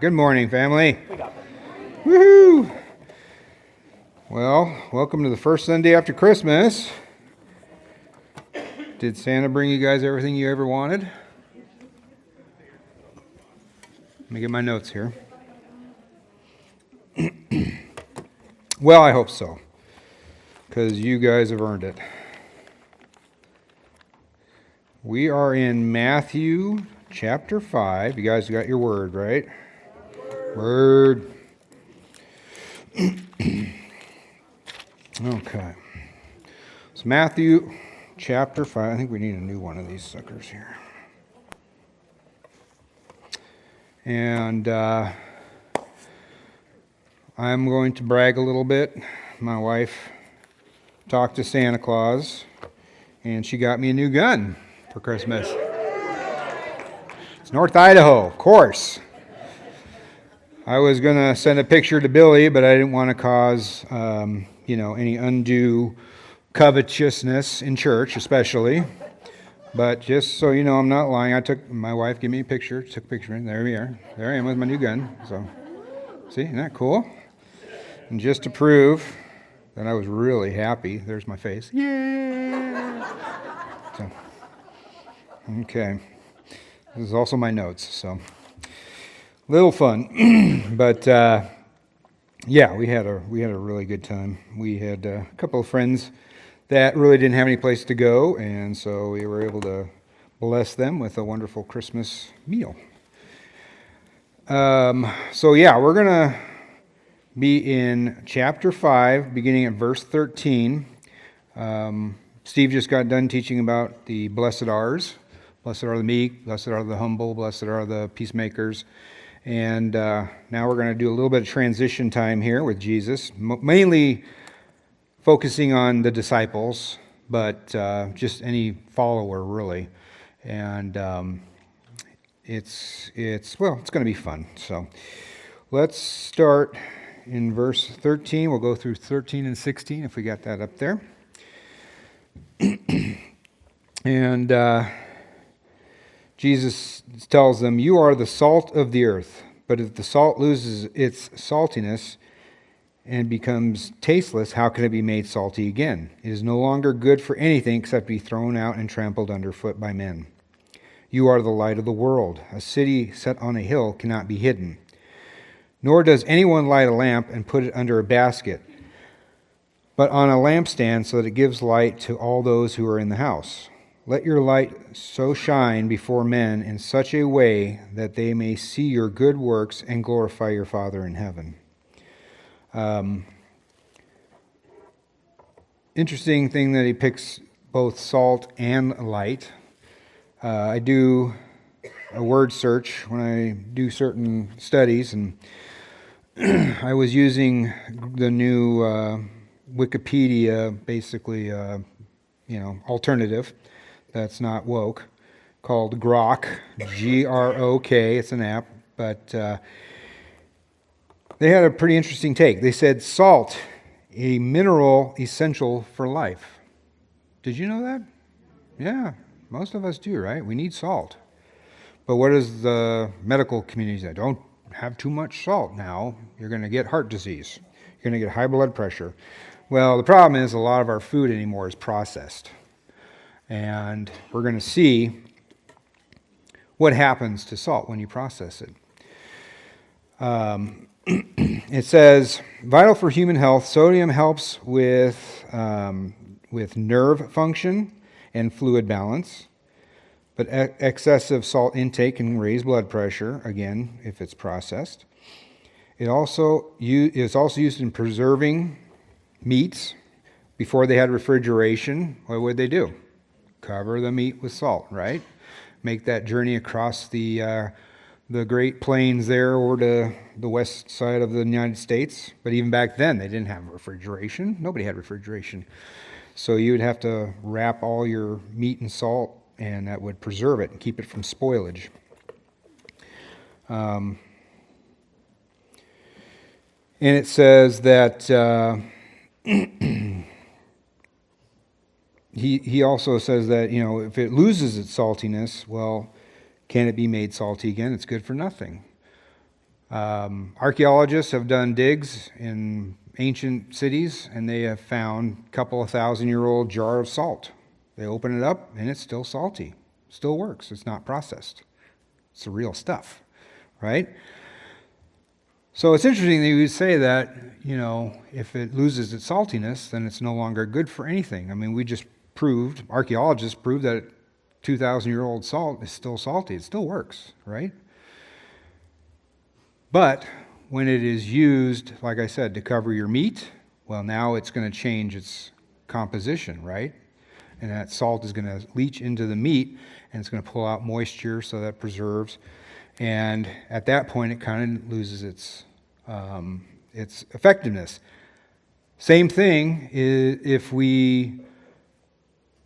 Good morning, family. Woohoo! Well, welcome to the first Sunday after Christmas. Did Santa bring you guys everything you ever wanted? Let me get my notes here. Well, I hope so, because you guys have earned it. We are in Matthew chapter 5. You guys got your word, right? Word. Okay. So Matthew chapter 5. I think we need a new one of these suckers here. And I'm going to brag a little bit. My wife talked to Santa Claus, and she got me a new gun for Christmas. It's North Idaho, of course. I was going to send a picture to Billy, but I didn't want to cause, any undue covetousness in church, especially. But just so you know, I'm not lying. My wife gave me a picture, took a picture, and there we are. There I am with my new gun. So, see, isn't that cool? And just to prove that I was really happy, there's my face. Yeah! So, okay. This is also my notes, so little fun, but yeah, we had a really good time. We had a couple of friends that really didn't have any place to go, and so we were able to bless them with a wonderful Christmas meal. So yeah, we're gonna be in chapter 5, beginning at verse 13. Steve just got done teaching about the blessed are's. Blessed are the meek, blessed are the humble, blessed are the peacemakers. And now we're going to do a little bit of transition time here with Jesus, mainly focusing on the disciples, but just any follower, really. And it's going to be fun. So let's start in verse 13. We'll go through 13 and 16 if we got that up there. And Jesus tells them, "You are the salt of the earth, but if the salt loses its saltiness and becomes tasteless, how can it be made salty again? It is no longer good for anything except to be thrown out and trampled underfoot by men. You are the light of the world. A city set on a hill cannot be hidden. Nor does anyone light a lamp and put it under a basket, but on a lampstand so that it gives light to all those who are in the house. Let your light so shine before men in such a way that they may see your good works and glorify your Father in heaven." Interesting thing that he picks both salt and light. I do a word search when I do certain studies, and I was using the new Wikipedia, basically, alternative. That's not woke, called Grok, G-R-O-K. It's an app, but they had a pretty interesting take. They said salt, a mineral essential for life. Did you know that? Yeah, most of us do, right? We need salt. But what does the medical community say? Don't have too much salt now. You're going to get heart disease. You're going to get high blood pressure. Well, the problem is a lot of our food anymore is processed. And we're going to see what happens to salt when you process it. It says, vital for human health, sodium helps with nerve function and fluid balance. But excessive salt intake can raise blood pressure, again, if it's processed. It is also used in preserving meats. Before they had refrigeration, what would they do? Cover the meat with salt, right? Make that journey across the Great Plains there over to the west side of the United States. But even back then, they didn't have refrigeration. Nobody had refrigeration. So you would have to wrap all your meat in salt, and that would preserve it and keep it from spoilage. And it says that He also says that, if it loses its saltiness, well, can it be made salty again? It's good for nothing. Archaeologists have done digs in ancient cities, and they have found a couple of 1,000-year-old jar of salt. They open it up, and it's still salty. Still works. It's not processed. It's the real stuff, right? So it's interesting that you would say that, if it loses its saltiness, then it's no longer good for anything. I mean, archaeologists proved that 2,000-year-old salt is still salty. It still works, right? But when it is used, like I said, to cover your meat, well, now it's going to change its composition, right? And that salt is going to leach into the meat, and it's going to pull out moisture so that preserves. And at that point, it kind of loses its effectiveness. Same thing is if we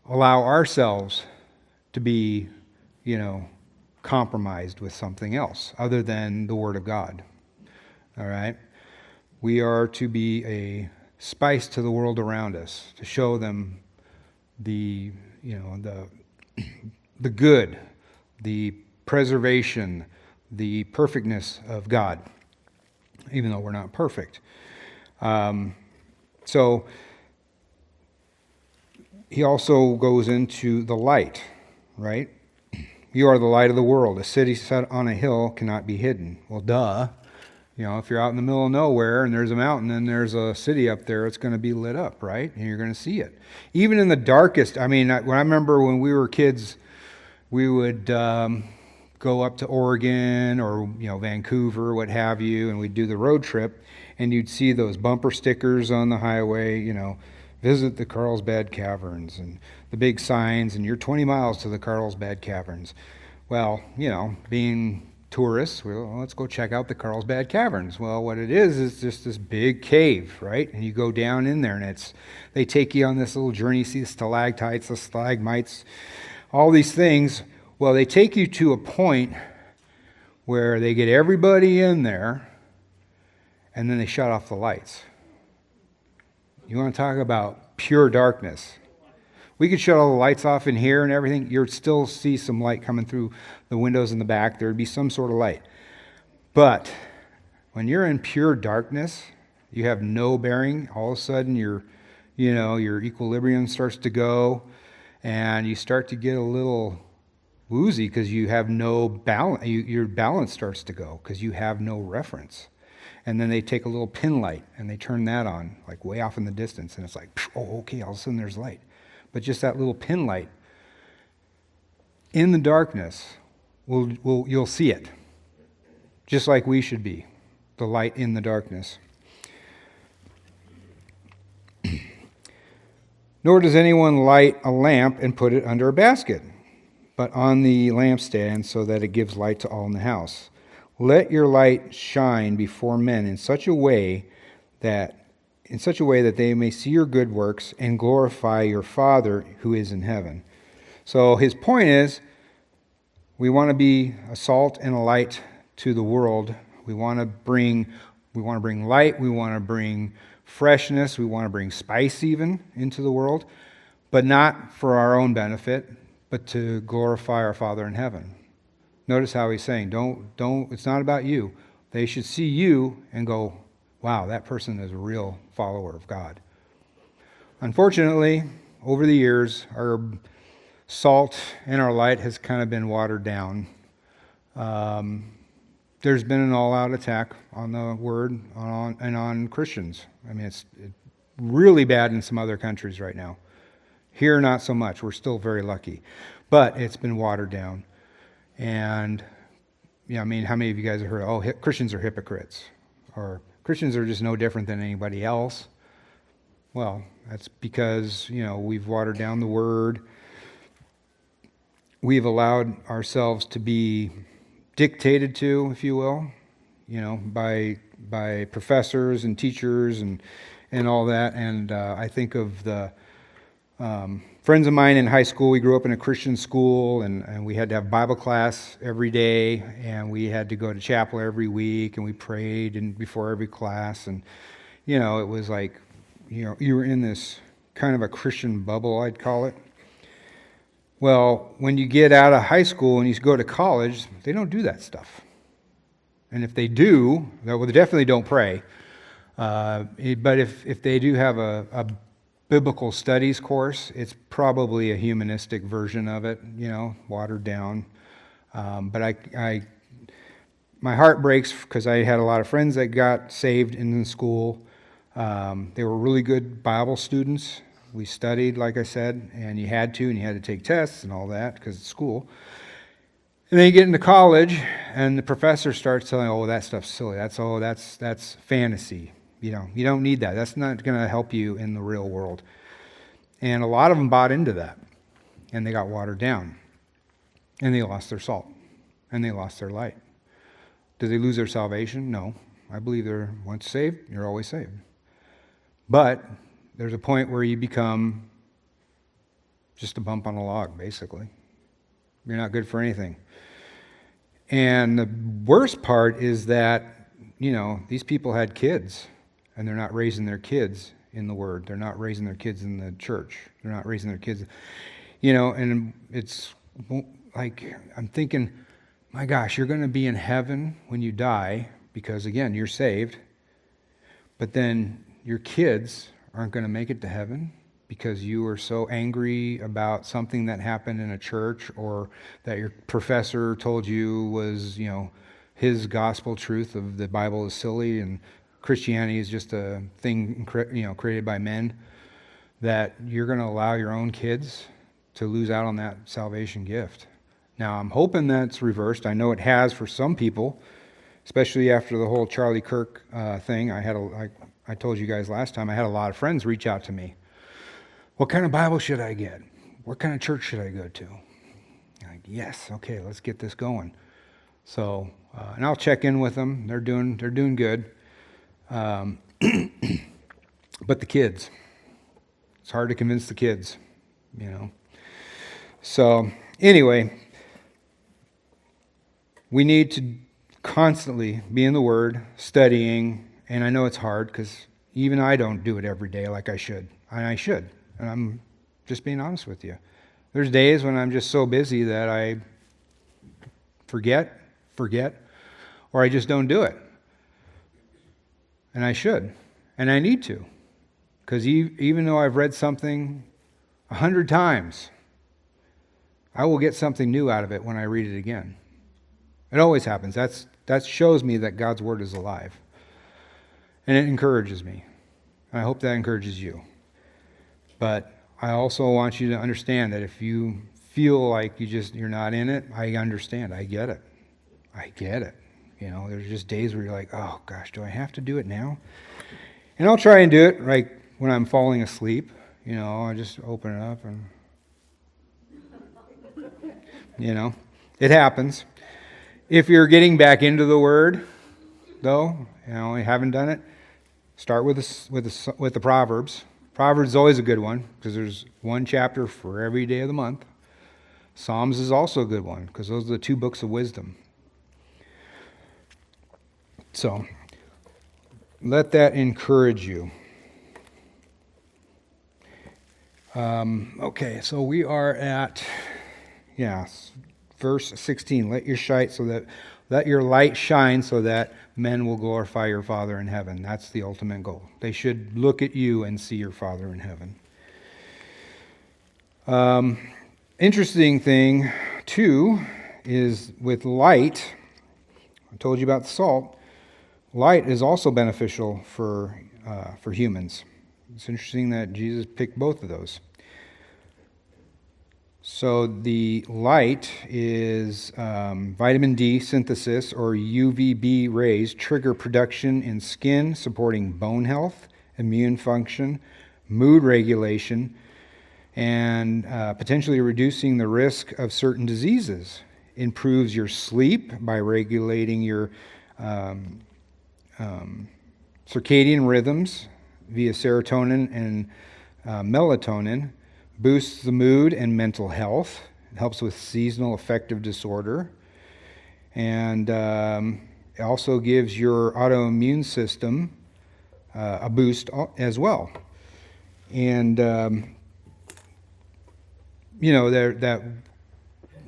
allow ourselves to be, compromised with something else other than the Word of God. All right? We are to be a spice to the world around us, to show them the good, the preservation, the perfectness of God, even though we're not perfect. So he also goes into the light, right? You are the light of the world. A city set on a hill cannot be hidden. Well, duh. If you're out in the middle of nowhere and there's a mountain and there's a city up there, it's going to be lit up, right? And you're going to see it. Even in the darkest, I remember when we were kids, we would go up to Oregon or, Vancouver, what have you, and we'd do the road trip, and you'd see those bumper stickers on the highway, visit the Carlsbad Caverns, and the big signs, and you're 20 miles to the Carlsbad Caverns. Well, being tourists, well, let's go check out the Carlsbad Caverns. Well, what it is just this big cave, right? And you go down in there, and they take you on this little journey. You see the stalactites, the stalagmites, all these things. Well, they take you to a point where they get everybody in there, and then they shut off the lights. You want to talk about pure darkness. We could shut all the lights off in here and everything. You'd still see some light coming through the windows in the back. There'd be some sort of light. But when you're in pure darkness, you have no bearing. All of a sudden, your equilibrium starts to go, and you start to get a little woozy because you have no balance. Your balance starts to go because you have no reference. And then they take a little pin light and they turn that on, like way off in the distance, and it's like, oh, okay, all of a sudden there's light. But just that little pin light in the darkness, you'll see it, just like we should be, the light in the darkness. Nor does anyone light a lamp and put it under a basket, but on the lampstand, so that it gives light to all in the house. Let your light shine before men in such a way that they may see your good works and glorify your Father who is in heaven. So his point is, we want to be a salt and a light to the world. We want to bring light. We want to bring freshness. We want to bring spice even into the world, but not for our own benefit, but to glorify our Father in heaven. Notice how he's saying, don't, it's not about you. They should see you and go, wow, that person is a real follower of God. Unfortunately, over the years, our salt and our light has kind of been watered down. There's been an all-out attack on the Word and on Christians. It's really bad in some other countries right now. Here, not so much. We're still very lucky. But it's been watered down. And, how many of you guys have heard, Christians are hypocrites? Or Christians are just no different than anybody else. Well, that's because, we've watered down the Word. We've allowed ourselves to be dictated to, if you will, by professors and teachers and all that. And I think of the friends of mine in high school. We grew up in a Christian school, and we had to have Bible class every day, and we had to go to chapel every week, and we prayed before every class. And, it was like, you were in this kind of a Christian bubble, I'd call it. Well, when you get out of high school and you go to college, they don't do that stuff. And if they do, well, they definitely don't pray. But if they do have a biblical studies course, it's probably a humanistic version of it, watered down. But my heart breaks because I had a lot of friends that got saved in the school. They were really good Bible students. We studied, like I said, and you had to take tests and all that because it's school. And then you get into college, and the professor starts telling, "Oh, that stuff's silly. That's fantasy. You don't need that. That's not going to help you in the real world." And a lot of them bought into that, and they got watered down, and they lost their salt, and they lost their light. Did they lose their salvation? No. I believe they're once saved, you're always saved. But there's a point where you become just a bump on a log, basically. You're not good for anything. And the worst part is that, these people had kids, and they're not raising their kids in the Word. They're not raising their kids in the church. They're not raising their kids, and it's like, I'm thinking, my gosh, you're going to be in heaven when you die because, again, you're saved. But then your kids aren't going to make it to heaven because you were so angry about something that happened in a church or that your professor told you was, his gospel truth of the Bible is silly and Christianity is just a thing, created by men, that you're going to allow your own kids to lose out on that salvation gift. Now, I'm hoping that's reversed. I know it has for some people, especially after the whole Charlie Kirk thing. I told you guys last time, I had a lot of friends reach out to me. What kind of Bible should I get? What kind of church should I go to? I'm like, yes, okay, let's get this going. So, and I'll check in with them. They're doing good. But the kids, it's hard to convince the kids, So, anyway, we need to constantly be in the Word, studying, and I know it's hard because even I don't do it every day like I should. And I should. And I'm just being honest with you. There's days when I'm just so busy that I forget, or I just don't do it. And I should. And I need to. Because even though I've read something 100 times, I will get something new out of it when I read it again. It always happens. That shows me that God's Word is alive. And it encourages me. And I hope that encourages you. But I also want you to understand that if you feel like you're not in it, I understand. I get it. There's just days where you're like, oh gosh, do I have to do it now? And I'll try and do it like when I'm falling asleep. I just open it up and, it happens. If you're getting back into the Word, though, you haven't done it, start with the Proverbs. Proverbs is always a good one because there's one chapter for every day of the month. Psalms is also a good one because those are the 2 books of wisdom. So, let that encourage you. Okay, so we are at, verse 16. Let your light shine so that men will glorify your Father in heaven. That's the ultimate goal. They should look at you and see your Father in heaven. Interesting thing, too, is with light. I told you about the salt. Light is also beneficial for humans. It's interesting that Jesus picked both of those. So the light is vitamin D synthesis or UVB rays trigger production in skin, supporting bone health, immune function, mood regulation, and potentially reducing the risk of certain diseases. Improves your sleep by regulating your circadian rhythms via serotonin and melatonin. Boosts the mood and mental health. It helps with seasonal affective disorder. And it also gives your autoimmune system a boost as well. And,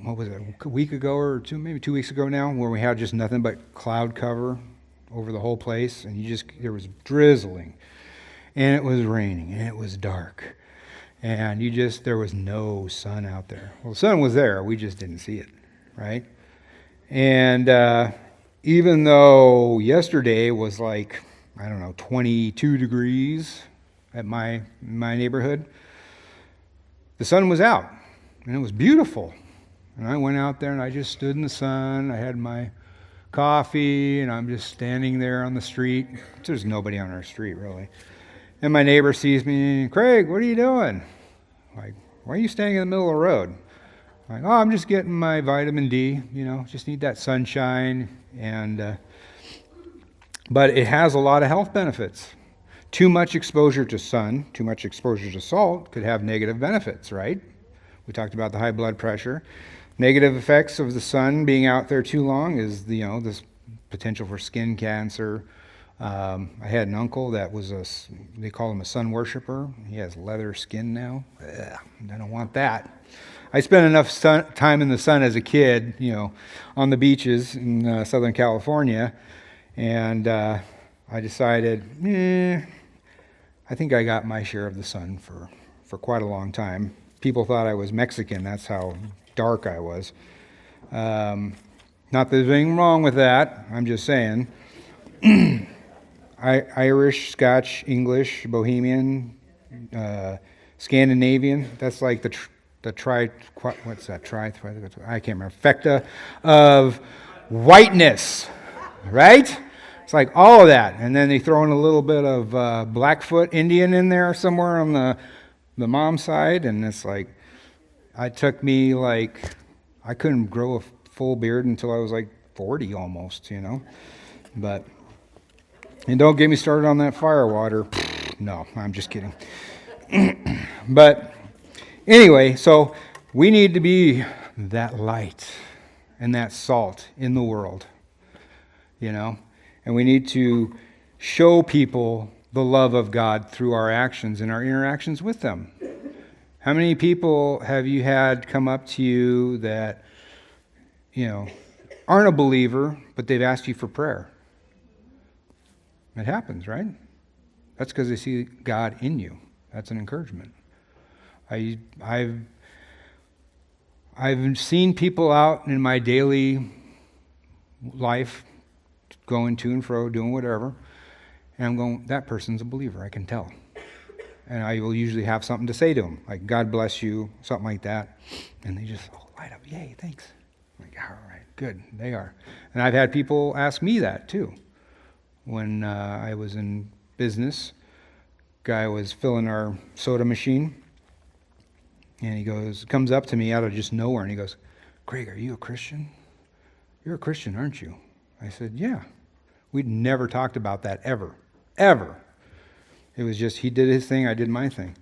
what was it, a week ago or two, maybe 2 weeks ago now, where we had just nothing but cloud cover over the whole place, and there was drizzling, and it was raining, and it was dark, and there was no sun out there. Well, the sun was there, we just didn't see it, right? And even though yesterday was like, I don't know, 22 degrees at my neighborhood, the sun was out, and it was beautiful. And I went out there, and I just stood in the sun. I had my coffee, and I'm just standing there on the street. There's nobody on our street, really. And my neighbor sees me, Craig, what are you doing? Like, why are you standing in the middle of the road? Like, oh, I'm just getting my vitamin D, just need that sunshine. But it has a lot of health benefits. Too much exposure to sun, too much exposure to salt could have negative benefits, right? We talked about the high blood pressure. Negative effects of the sun being out there too long is, this potential for skin cancer. I had an uncle that was they call him a sun worshiper. He has leather skin now. Ugh, I don't want that. I spent enough time in the sun as a kid, on the beaches in Southern California, and I decided, I think I got my share of the sun for quite a long time. People thought I was Mexican. That's how dark I was. Not that there's anything wrong with that. I'm just saying. Irish, Scotch, English, Bohemian, Scandinavian. That's like the I can't remember. Trifecta of whiteness, right? It's like all of that. And then they throw in a little bit of Blackfoot Indian in there somewhere on the mom side. And it's like, it took me I couldn't grow a full beard until I was like 40 almost, But, and don't get me started on that fire water. No, I'm just kidding. But anyway, so we need to be that light and that salt in the world, and we need to show people the love of God through our actions and our interactions with them. How many people have you had come up to you that, aren't a believer, but they've asked you for prayer? It happens, right? That's because they see God in you. That's an encouragement. I've seen people out in my daily life going to and fro, doing whatever, and I'm going, that person's a believer, I can tell. And I will usually have something to say to them, like, God bless you, something like that. And they just, light up, yay, thanks. I'm like, all right, good, they are. And I've had people ask me that too. When I was in business, guy was filling our soda machine, and he comes up to me out of just nowhere, and he goes, Craig, are you a Christian? You're a Christian, aren't you? I said, yeah. We'd never talked about that ever. It was just, he did his thing, I did my thing.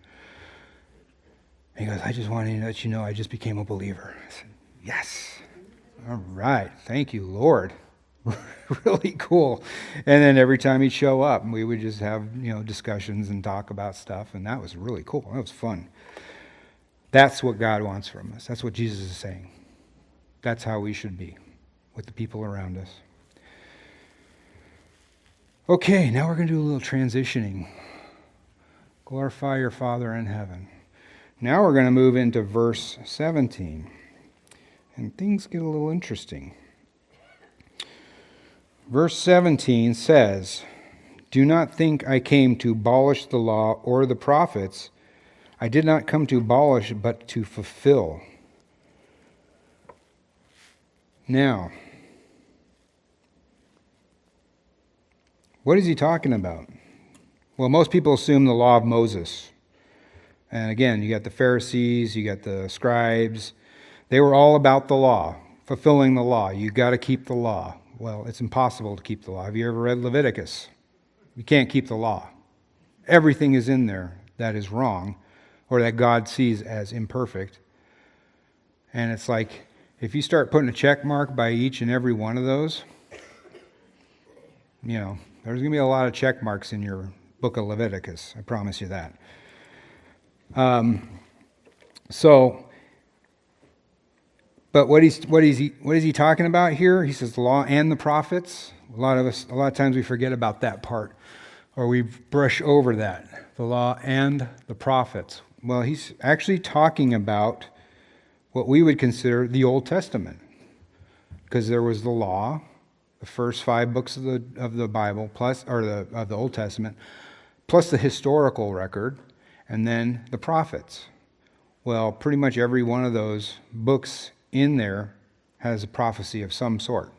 He goes, I just wanted to let you know I just became a believer. I said, yes. All right. Thank you, Lord. Really cool. And then every time he'd show up, we would just have, discussions and talk about stuff, and that was really cool. That was fun. That's what God wants from us. That's what Jesus is saying. That's how we should be with the people around us. Okay, now we're going to do a little transitioning. Glorify your Father in heaven. Now we're going to move into verse 17. And things get a little interesting. Verse 17 says, Do not think I came to abolish the law or the prophets. I did not come to abolish, but to fulfill. Now, what is he talking about? Well, most people assume the law of Moses. And again, you got the Pharisees, you got the scribes. They were all about the law, fulfilling the law. You got to keep the law. Well, it's impossible to keep the law. Have you ever read Leviticus? You can't keep the law. Everything is in there that is wrong or that God sees as imperfect. And it's like, if you start putting a check mark by each and every one of those, there's going to be a lot of check marks in your book of Leviticus. I promise you that. So But what is he talking about here? He says the law and the prophets. A lot of times we forget about that part, or we brush over that. The law and the prophets. Well, he's actually talking about what we would consider the Old Testament, because there was the law, the first 5 books of the Bible, plus of the Old Testament, plus the historical record, and then the prophets. Well, pretty much every one of those books in there has a prophecy of some sort.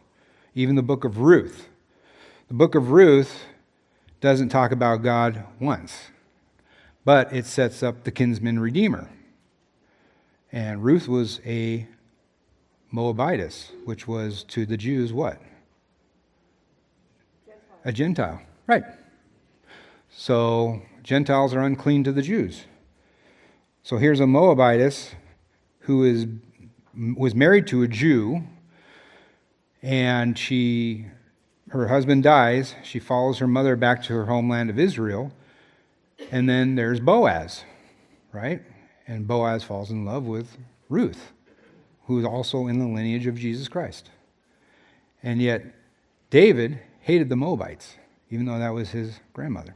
Even the book of Ruth. The book of Ruth doesn't talk about God once, but it sets up the kinsman redeemer. And Ruth was a Moabitess, which was to the Jews what? A Gentile. Right. So Gentiles are unclean to the Jews. So here's a Moabitess who was married to a Jew, and her husband dies. She follows her mother back to her homeland of Israel. And then there's Boaz, right? And Boaz falls in love with Ruth, who is also in the lineage of Jesus Christ. And yet David hated the Moabites, even though that was his grandmother.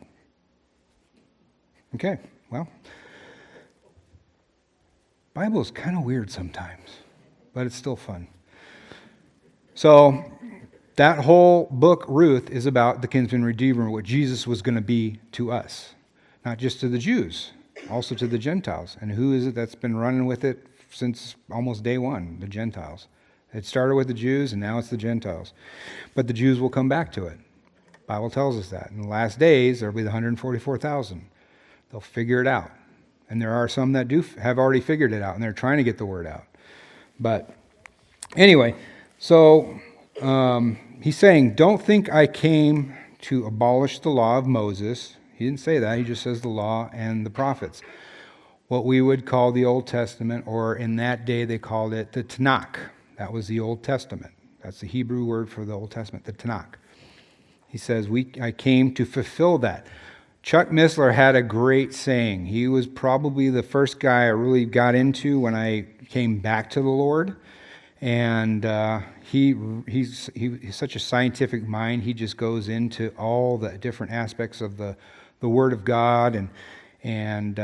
Okay, well, Bible is kind of weird sometimes, but it's still fun. So that whole book, Ruth, is about the kinsman redeemer, what Jesus was going to be to us. Not just to the Jews, also to the Gentiles. And who is it that's been running with it since almost day one? The Gentiles. It started with the Jews, and now it's the Gentiles. But the Jews will come back to it. The Bible tells us that. In the last days, there will be the 144,000. They'll figure it out. And there are some that have already figured it out, and they're trying to get the word out. But anyway, so he's saying, don't think I came to abolish the law of Moses. He didn't say that. He just says the law and the prophets. What we would call the Old Testament, or in that day they called it the Tanakh. That was the Old Testament. That's the Hebrew word for the Old Testament, the Tanakh. He says, I came to fulfill that. Chuck Missler had a great saying. He was probably the first guy I really got into when I came back to the Lord. And he's such a scientific mind. He just goes into all the different aspects of the Word of God and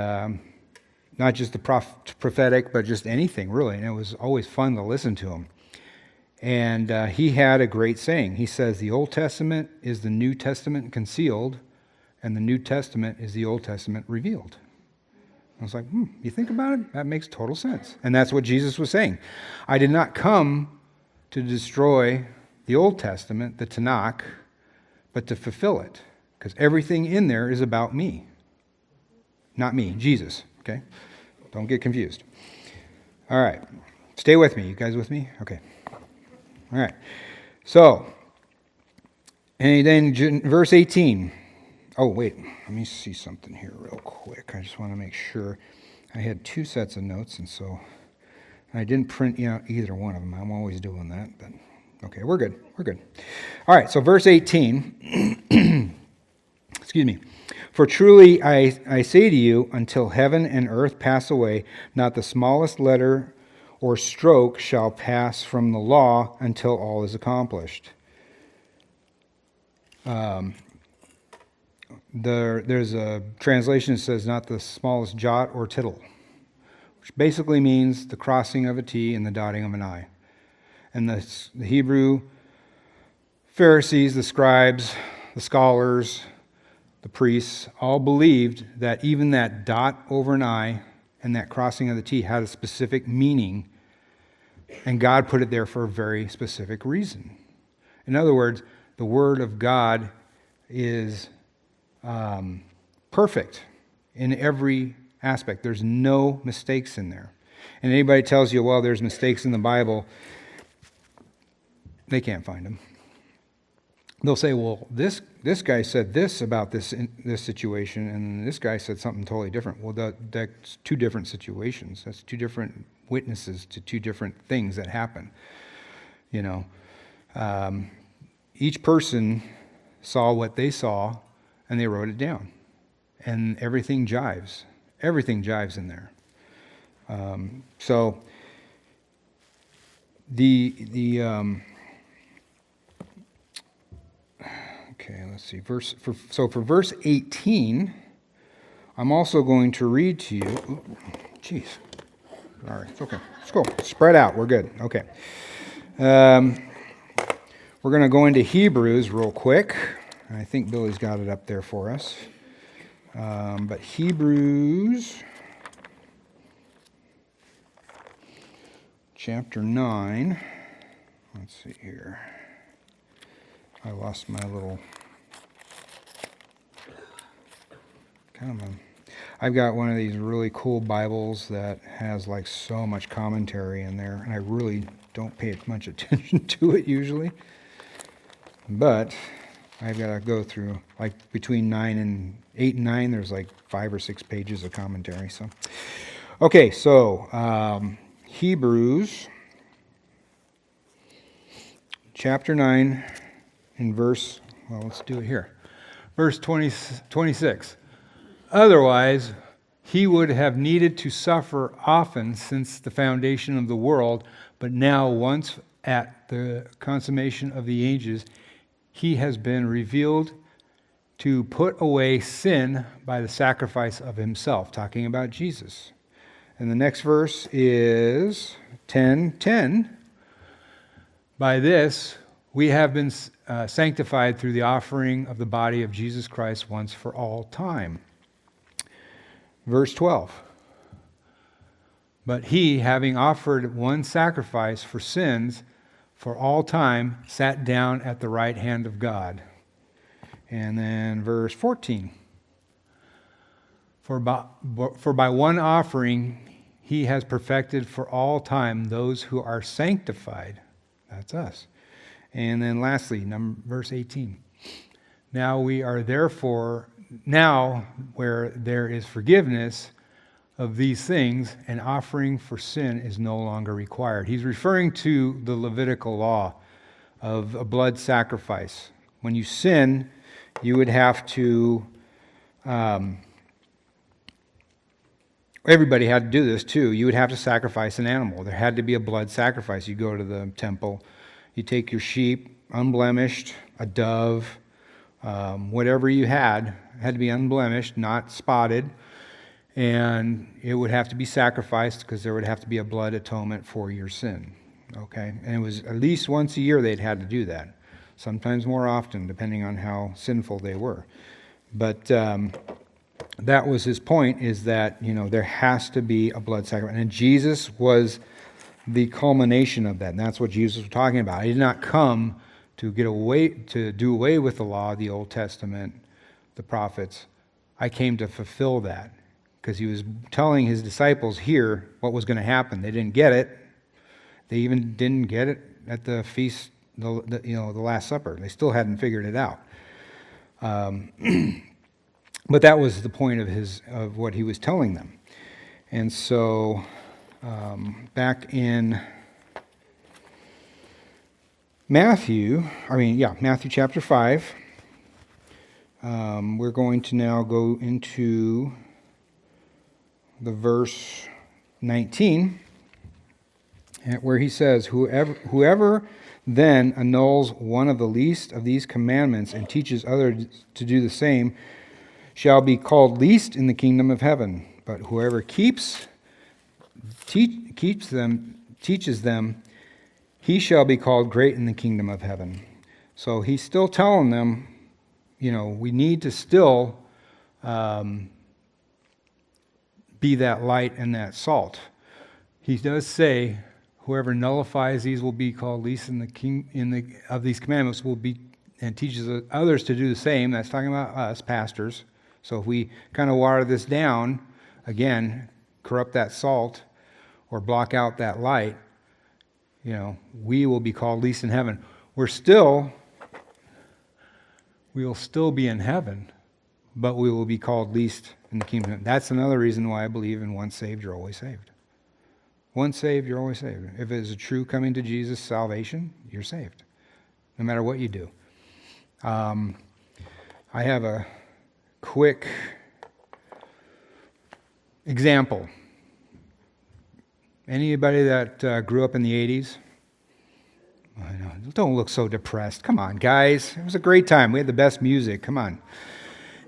not just the prophetic, but just anything really. And it was always fun to listen to him. And he had a great saying. He says, the Old Testament is the New Testament concealed, and the New Testament is the Old Testament revealed. I was like, you think about it? That makes total sense. And that's what Jesus was saying. I did not come to destroy the Old Testament, the Tanakh, but to fulfill it. Because everything in there is about me. Not me, Jesus. Okay? Don't get confused. All right. Stay with me. You guys with me? Okay. All right. So, and then verse 18. Oh, wait. Let me see something here real quick. I just want to make sure. I had 2 sets of notes, and so I didn't print either one of them. I'm always doing that, but okay, we're good. We're good. All right, so verse 18. Excuse me. For truly I say to you, until heaven and earth pass away, not the smallest letter or stroke shall pass from the law until all is accomplished. There's a translation that says not the smallest jot or tittle, which basically means the crossing of a T and the dotting of an I. And the Hebrew Pharisees, the scribes, the scholars, the priests, all believed that even that dot over an I and that crossing of the T had a specific meaning, and God put it there for a very specific reason. In other words, the Word of God is perfect in every aspect. There's no mistakes in there. And anybody tells you, well, there's mistakes in the Bible, they can't find them. They'll say, well, this guy said this about this situation, and this guy said something totally different. Well, that's 2 different situations. That's 2 different witnesses to 2 different things that happen. Each person saw what they saw, and they wrote it down. And everything jives. Everything jives in there. So Okay, let's see. For verse 18, I'm also going to read to you. Jeez. All right, it's okay. Let's go. Spread out. We're good. Okay. We're going to go into Hebrews real quick. I think Billy's got it up there for us. But Hebrews chapter 9. Let's see here. I lost my little... I've got one of these really cool Bibles that has like so much commentary in there, and I really don't pay much attention to it usually. But I've got to go through, like between 8 and 9, there's like 5 or 6 pages of commentary. So, okay, so Hebrews chapter 9 in verse, well, let's do it here. Verse 26. Otherwise, he would have needed to suffer often since the foundation of the world, but now once at the consummation of the ages, he has been revealed to put away sin by the sacrifice of himself, talking about Jesus. And the next verse is 10:10. By this, we have been sanctified through the offering of the body of Jesus Christ once for all time. Verse 12. But he, having offered one sacrifice for sins for all time, sat down at the right hand of God. And then verse 14. For by one offering he has perfected for all time those who are sanctified. That's us. And then lastly, verse 18. Now where there is forgiveness of these things, an offering for sin is no longer required. He's referring to the Levitical law of a blood sacrifice. When you sin, you would have to, everybody had to do this too. You would have to sacrifice an animal. There had to be a blood sacrifice. You go to the temple, you take your sheep, unblemished, a dove, whatever you had to be unblemished, not spotted, and it would have to be sacrificed because there would have to be a blood atonement for your sin. Okay? And it was at least once a year they'd had to do that, sometimes more often, depending on how sinful they were. But that was his point, is that, there has to be a blood sacrifice. And Jesus was the culmination of that. And that's what Jesus was talking about. He did not come to do away with the law, the Old Testament, the prophets. I came to fulfill that, because he was telling his disciples here what was going to happen. They didn't get it. They even didn't get it at the feast, the Last Supper. They still hadn't figured it out. But that was the point of what he was telling them. And so back in Matthew chapter 5, we're going to now go into the verse 19, where he says, Whoever then annuls one of the least of these commandments and teaches others to do the same shall be called least in the kingdom of heaven. But whoever teaches them, he shall be called great in the kingdom of heaven. So he's still telling them, we need to still be that light and that salt. He does say, whoever nullifies these will be called least in the of these commandments will be, and teaches others to do the same. That's talking about us, pastors. So if we kind of water this down, again, corrupt that salt or block out that light, we will be called least in heaven. We will still be in heaven, but we will be called least in the kingdom. That's another reason why I believe in once saved, you're always saved. Once saved, you're always saved. If it is a true coming to Jesus salvation, you're saved, no matter what you do. I have a quick example. Anybody that grew up in the 80s, I know. Don't look so depressed. Come on, guys. It was a great time. We had the best music. Come on.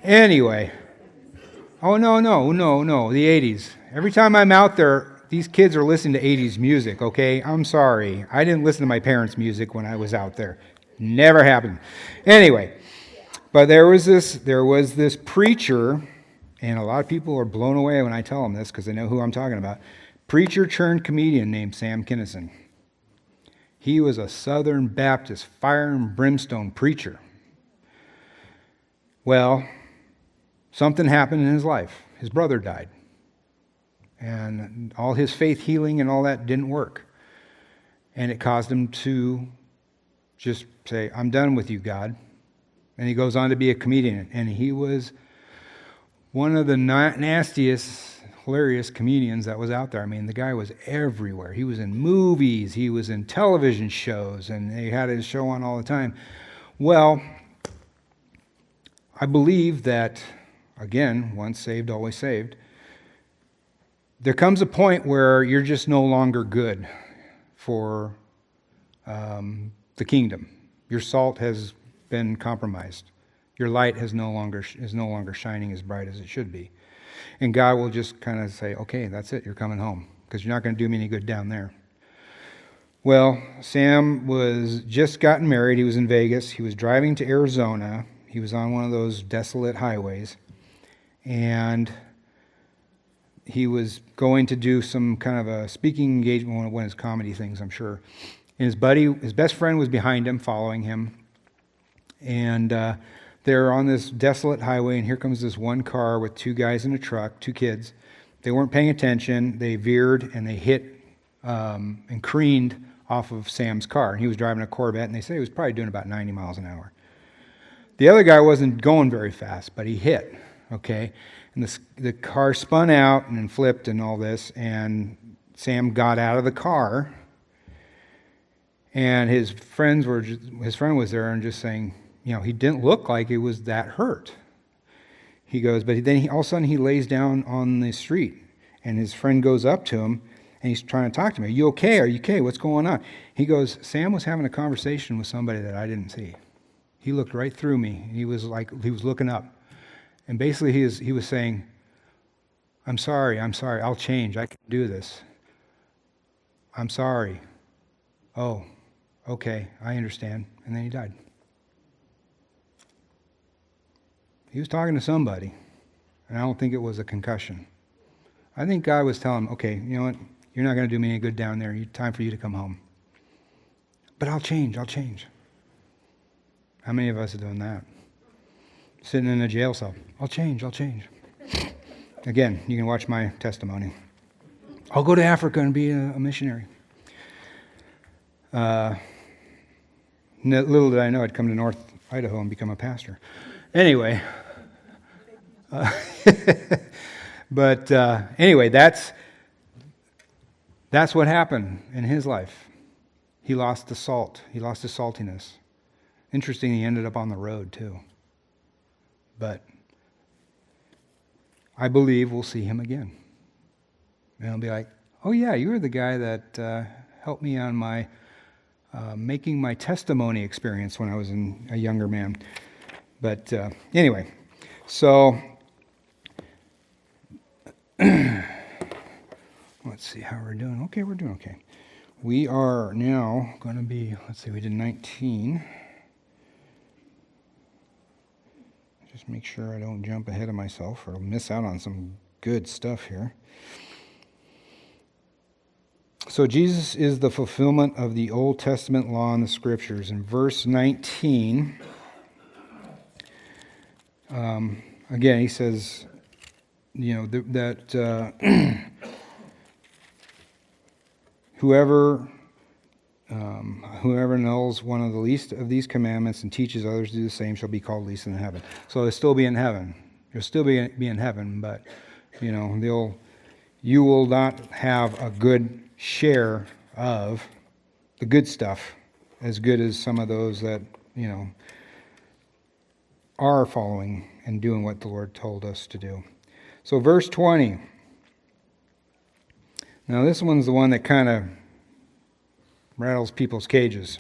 Anyway. Oh, no. The 80s. Every time I'm out there, these kids are listening to 80s music, okay? I'm sorry. I didn't listen to my parents' music when I was out there. Never happened. Anyway, but there was this preacher, and a lot of people are blown away when I tell them this because they know who I'm talking about. Preacher turned comedian named Sam Kinison. He was a Southern Baptist fire and brimstone preacher. Well, something happened in his life. His brother died. And all his faith healing and all that didn't work. And it caused him to just say, I'm done with you, God. And he goes on to be a comedian. And he was one of the nastiest, hilarious comedians that was out there. I mean, the guy was everywhere. He was in movies, he was in television shows, and they had his show on all the time. Well, I believe that, again, once saved, always saved, there comes a point where you're just no longer good for the kingdom. Your salt has been compromised. Your light is no longer shining as bright as it should be. And God will just kind of say, okay, that's it, you're coming home, because you're not going to do me any good down there. Well, Sam was just gotten married. He was in Vegas. He was driving to Arizona. He was on one of those desolate highways. And he was going to do some kind of a speaking engagement, one of his comedy things, I'm sure. And his best friend was behind him, following him. And they're on this desolate highway, and here comes this one car with two guys in a truck, two kids. They weren't paying attention. They veered, and they hit and careened off of Sam's car. And he was driving a Corvette, and they say he was probably doing about 90 miles an hour. The other guy wasn't going very fast, but he hit, okay? And the car spun out and then flipped and all this, and Sam got out of the car, and his friend was there and just saying, he didn't look like it was that hurt. He goes, but then all of a sudden he lays down on the street, and his friend goes up to him, and he's trying to talk to me. Are you okay? Are you okay? What's going on? He goes, Sam was having a conversation with somebody that I didn't see. He looked right through me. He was looking up. And basically he was saying, I'm sorry, I'll change. I can do this. I'm sorry. Oh, okay, I understand. And then he died. He was talking to somebody, and I don't think it was a concussion. I think God was telling him, okay, you know what? You're not going to do me any good down there. Time for you to come home. But I'll change. How many of us are doing that? Sitting in a jail cell. I'll change. Again, you can watch my testimony. I'll go to Africa and be a missionary. Little did I know I'd come to North Idaho and become a pastor. Anyway. But anyway, that's what happened in his life. He lost the salt. He lost his saltiness. Interesting, he ended up on the road too. But I believe we'll see him again. And I'll be like, oh yeah, you were the guy that helped me on my making my testimony experience when I was a younger man. But anyway, so let's see how we're doing. Okay, we're doing okay. We are now going to be, we did 19. Just make sure I don't jump ahead of myself or I'll miss out on some good stuff here. So Jesus is the fulfillment of the Old Testament law and the Scriptures. In verse 19, again, he says, that whoever knows one of the least of these commandments and teaches others to do the same shall be called least in heaven. So they'll still be in heaven. You'll still be in heaven, but you will not have a good share of the good stuff, as good as some of those that are following and doing what the Lord told us to do. So verse 20. Now this one's the one that kind of rattles people's cages.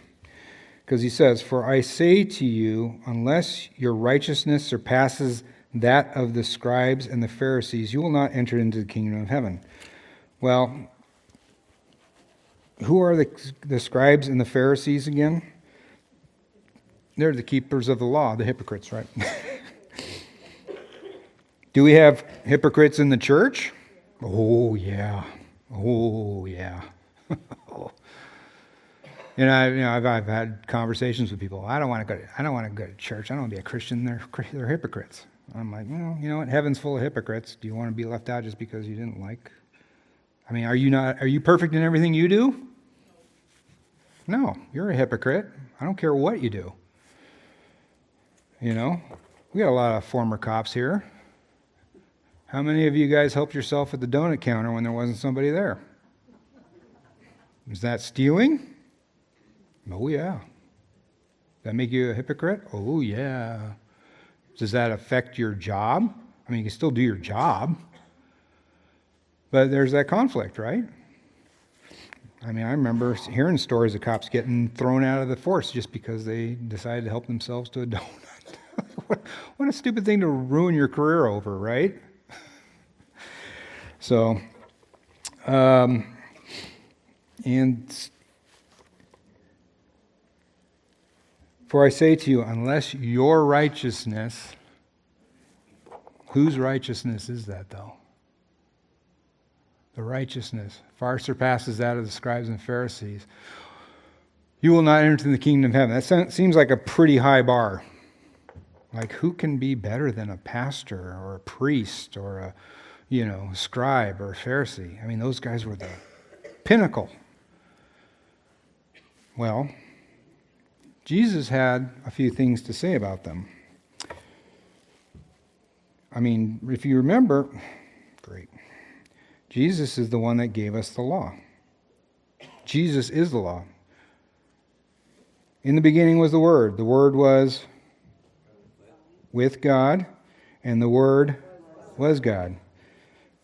Because he says, "For I say to you, unless your righteousness surpasses that of the scribes and the Pharisees, you will not enter into the kingdom of heaven." Well, who are the scribes and the Pharisees again? They're the keepers of the law, the hypocrites, right? Do we have hypocrites in the church? Oh, yeah. Oh, yeah. And I've had conversations with people. I don't want to go to church. I don't want to be a Christian. They're hypocrites. I'm like, well, you know what? Heaven's full of hypocrites. Do you want to be left out just because you didn't like? I mean, are you perfect in everything you do? No, you're a hypocrite. I don't care what you do. You know, we got a lot of former cops here. How many of you guys helped yourself at the donut counter when there wasn't somebody there? Is that stealing? Oh, yeah. Does that make you a hypocrite? Oh, yeah. Does that affect your job? I mean, you can still do your job, but there's that conflict, right? I mean, I remember hearing stories of cops getting thrown out of the force just because they decided to help themselves to a donut. What a stupid thing to ruin your career over, right? So, and for I say to you, unless your righteousness, whose righteousness is that though? The righteousness far surpasses that of the scribes and Pharisees. You will not enter the kingdom of heaven. That seems like a pretty high bar. Like, who can be better than a pastor or a priest or a, scribe or a Pharisee? I mean, those guys were the pinnacle. Well, Jesus had a few things to say about them. I mean, if you remember, great. Jesus is the one that gave us the law. Jesus is the law. In the beginning was the Word. The Word was with God, and the Word was God.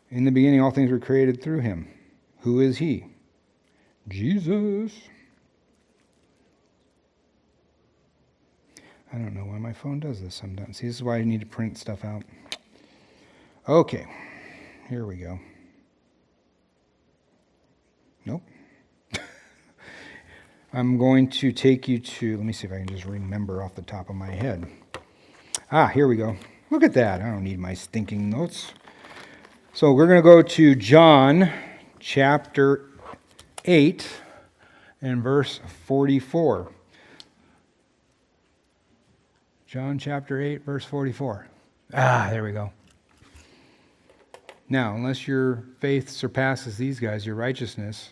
In the beginning, all things were created through Him. Who is He? Jesus. I don't know why my phone does this sometimes. See, this is why I need to print stuff out. Okay, here we go. Nope. I'm going to take you to, let me see if I can just remember off the top of my head. Here we go. Look at that. I don't need my stinking notes. So we're going to go to John chapter 8 and verse 44. John chapter 8, verse 44. There we go. Now, unless your faith surpasses these guys, your righteousness,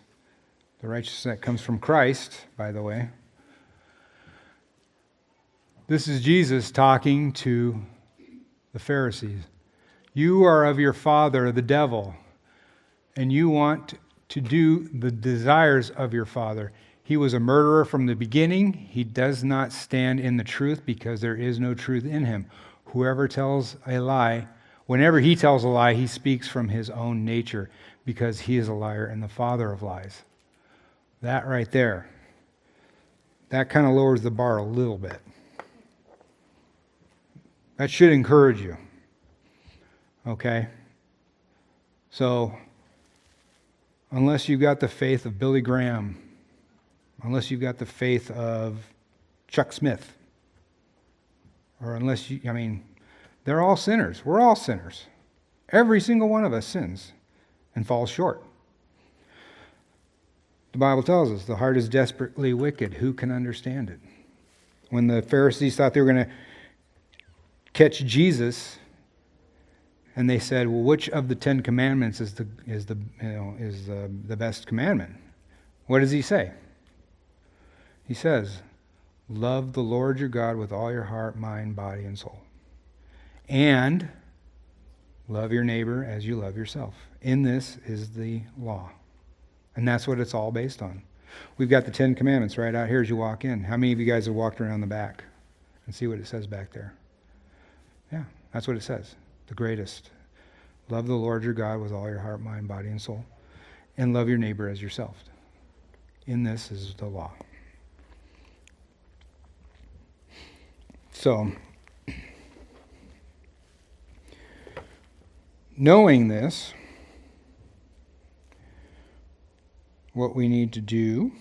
the righteousness that comes from Christ, by the way. This is Jesus talking to the Pharisees. You are of your father, the devil, and you want to do the desires of your father. He was a murderer from the beginning. He does not stand in the truth because there is no truth in him. Whoever tells a lie, whenever he tells a lie, he speaks from his own nature because he is a liar and the father of lies. That right there, that kind of lowers the bar a little bit. That should encourage you. Okay? So, unless you've got the faith of Billy Graham, unless you've got the faith of Chuck Smith, or unless they're all sinners. We're all sinners. Every single one of us sins and falls short. The Bible tells us the heart is desperately wicked. Who can understand it? When the Pharisees thought they were going to catch Jesus, and they said, "Well, which of the 10 commandments is the best commandment?" What does he say? He says, "Love the Lord your God with all your heart, mind, body, and soul, and love your neighbor as you love yourself. In this is the law." And that's what it's all based on. We've got the 10 commandments right out here as you walk in. How many of you guys have walked around the back and see what it says back there? Yeah, that's what it says. The greatest. Love the Lord your God with all your heart, mind, body, and soul. And love your neighbor as yourself. In this is the law. So, knowing this, what we need to do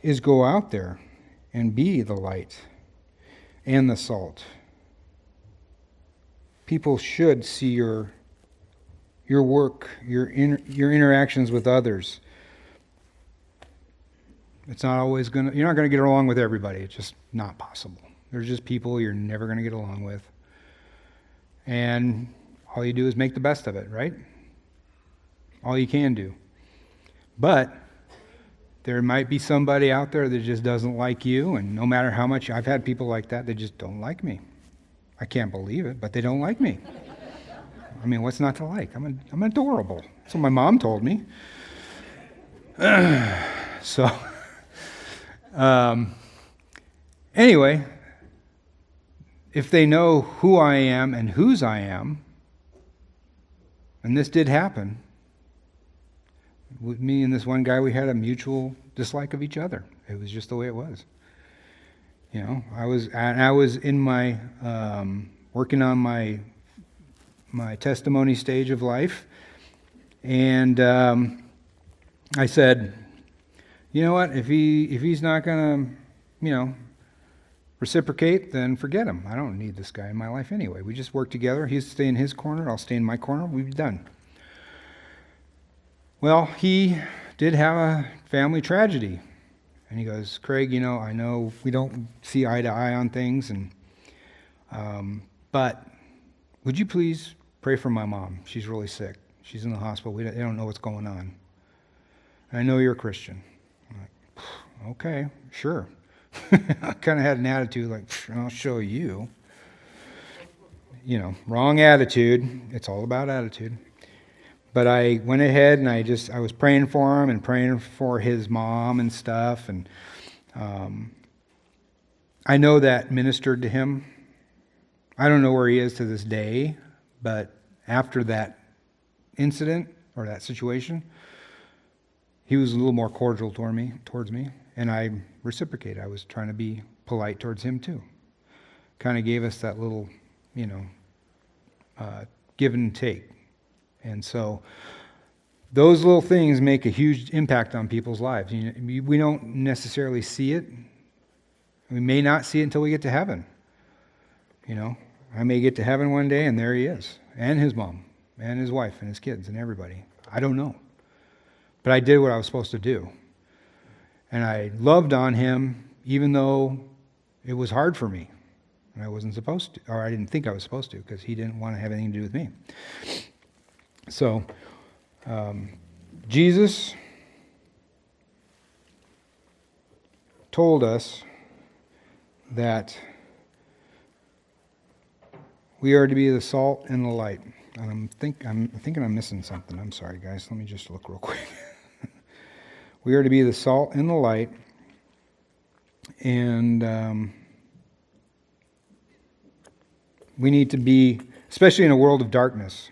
is go out there and be the light and the salt. People should see your work, your interactions with others. It's not always you're not going to get along with everybody. It's just not possible. There's just people you're never going to get along with. And all you do is make the best of it, right? All you can do. But there might be somebody out there that just doesn't like you, and no matter how much, I've had people like that, they just don't like me. I can't believe it, but they don't like me. I mean, what's not to like? I'm adorable. That's what my mom told me. Anyway, if they know who I am and whose I am, and this did happen, with me and this one guy, we had a mutual dislike of each other. It was just the way it was. You know, I was in my working on my testimony stage of life, and I said, you know what? If he's not gonna, reciprocate, then forget him. I don't need this guy in my life anyway. We just work together. He'll stay in his corner. I'll stay in my corner. We'll be done. Well, he did have a family tragedy. And he goes, Craig, I know we don't see eye to eye on things, but would you please pray for my mom? She's really sick. She's in the hospital. They don't know what's going on. And I know you're a Christian. I'm like, okay, sure. I kind of had an attitude like, I'll show you. Wrong attitude. It's all about attitude. But I went ahead and I was praying for him and praying for his mom and stuff. And I know that ministered to him. I don't know where he is to this day, but after that incident or that situation, he was a little more cordial towards me, and I reciprocated. I was trying to be polite towards him too. Kind of gave us that little, give and take. And so those little things make a huge impact on people's lives. We don't necessarily see it. We may not see it until we get to heaven. I may get to heaven one day and there he is, and his mom, and his wife, and his kids, and everybody. I don't know. But I did what I was supposed to do. And I loved on him even though it was hard for me. And I wasn't supposed to, or I didn't think I was supposed to, because he didn't want to have anything to do with me. So, Jesus told us that we are to be the salt and the light. And I'm thinking I'm missing something. I'm sorry, guys. Let me just look real quick. We are to be the salt and the light, and we need to be, especially in a world of darkness.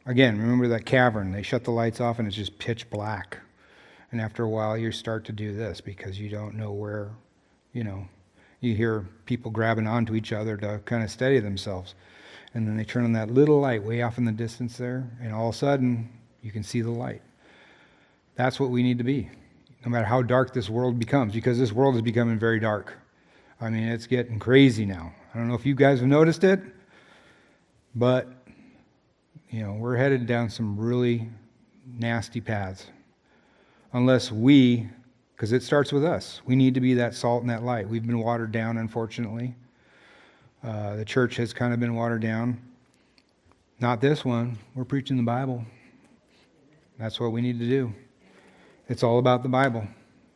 Again, remember that cavern. They shut the lights off and it's just pitch black. And after a while, you start to do this because you don't know where, you hear people grabbing onto each other to kind of steady themselves. And then they turn on that little light way off in the distance there, and all of a sudden, you can see the light. That's what we need to be, no matter how dark this world becomes, because this world is becoming very dark. I mean, it's getting crazy now. I don't know if you guys have noticed it, but we're headed down some really nasty paths. Unless because it starts with us. We need to be that salt and that light. We've been watered down, unfortunately. The church has kind of been watered down. Not this one. We're preaching the Bible. That's what we need to do. It's all about the Bible.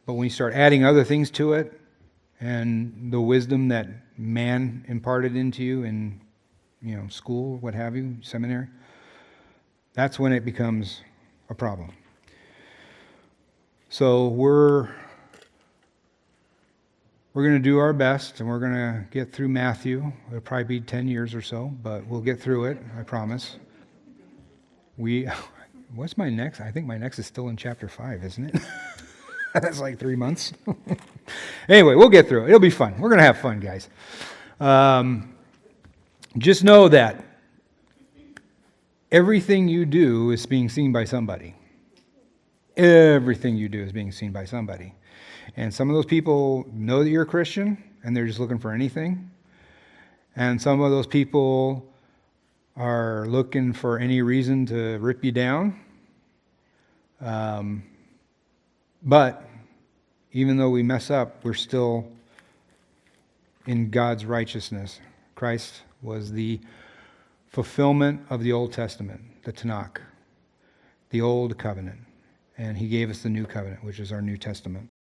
But when you start adding other things to it, and the wisdom that man imparted into you in school, what have you, seminary, that's when it becomes a problem. So we're going to do our best, and we're going to get through Matthew. It'll probably be 10 years or so, but we'll get through it, I promise. What's my next? I think my next is still in chapter 5, isn't it? That's like 3 months. Anyway, we'll get through it. It'll be fun. We're going to have fun, guys. Just know that everything you do is being seen by somebody. Everything you do is being seen by somebody. And some of those people know that you're a Christian, and they're just looking for anything. And some of those people are looking for any reason to rip you down. But even though we mess up, we're still in God's righteousness. Christ was the fulfillment of the Old Testament, the Tanakh, the Old Covenant. And he gave us the New Covenant, which is our New Testament.